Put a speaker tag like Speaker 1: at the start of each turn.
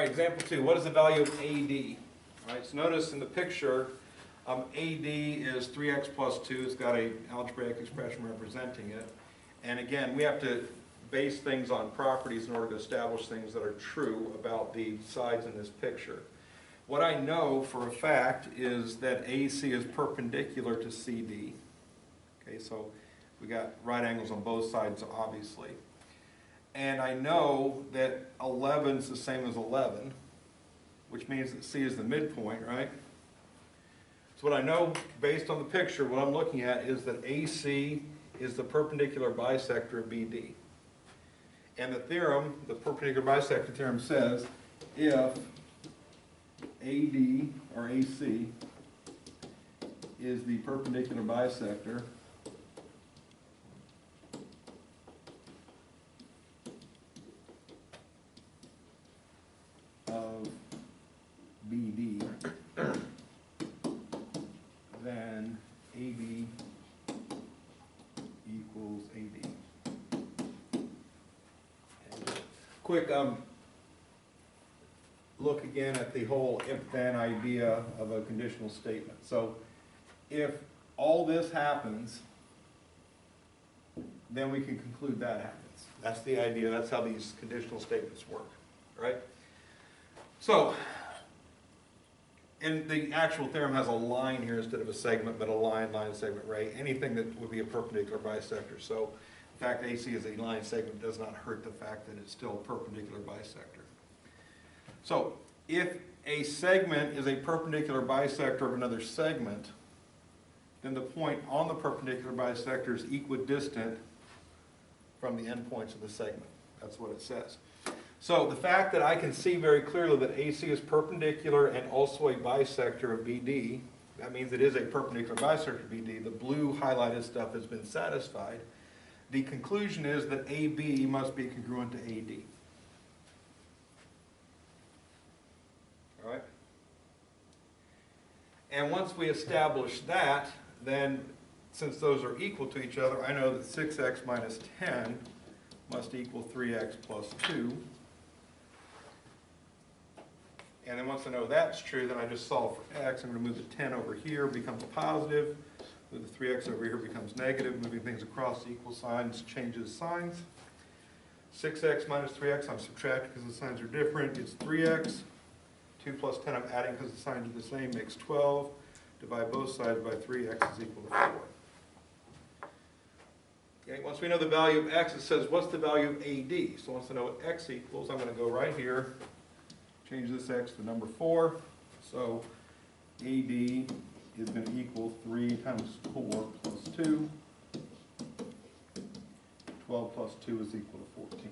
Speaker 1: right, example 2. What is the value of AD? All right, so notice in the picture, AD is 3x plus 2. It's got an algebraic expression representing it. And again, we have to base things on properties in order to establish things that are true about the sides in this picture. What I know for a fact is that AC is perpendicular to CD. Okay, so we got right angles on both sides, obviously. And I know that 11 is the same as 11, which means that C is the midpoint, right? So what I know based on the picture, what I'm looking at is that AC is the perpendicular bisector of BD. And the theorem, the perpendicular bisector theorem, says if AD, or AC, is the perpendicular bisector of BD, then AB equals AD. And quick look again at the whole if-then idea of a conditional statement. So if all this happens, then we can conclude that happens. That's the idea. That's how these conditional statements work, right? So, and the actual theorem has a line here instead of a segment, but a line, segment, right? Anything that would be a perpendicular bisector. So, in fact, AC is a line segment does not hurt the fact that it's still a perpendicular bisector. So, if a segment is a perpendicular bisector of another segment, then the point on the perpendicular bisector is equidistant from the endpoints of the segment. That's what it says. So the fact that I can see very clearly that AC is perpendicular and also a bisector of BD, that means it is a perpendicular bisector of BD. The blue highlighted stuff has been satisfied. The conclusion is that AB must be congruent to AD. All right? And once we establish that, then since those are equal to each other, I know that 6x minus 10 must equal 3x plus 2. And then once I know that's true, then I just solve for x. I'm going to move the 10 over here, becomes positive. Move the 3x over here, becomes negative. Moving things across equal signs changes signs. 6x minus 3x, I'm subtracting because the signs are different. It's 3x. 2 plus 10, I'm adding because the signs are the same, makes 12. Divide both sides by 3, x is equal to 4. Okay, once we know the value of x, it says, what's the value of AD? So once I know what x equals, I'm going to go right here, change this x to number 4. So AD is going to equal 3 times 4 plus 2. 12 plus 2 is equal to 14.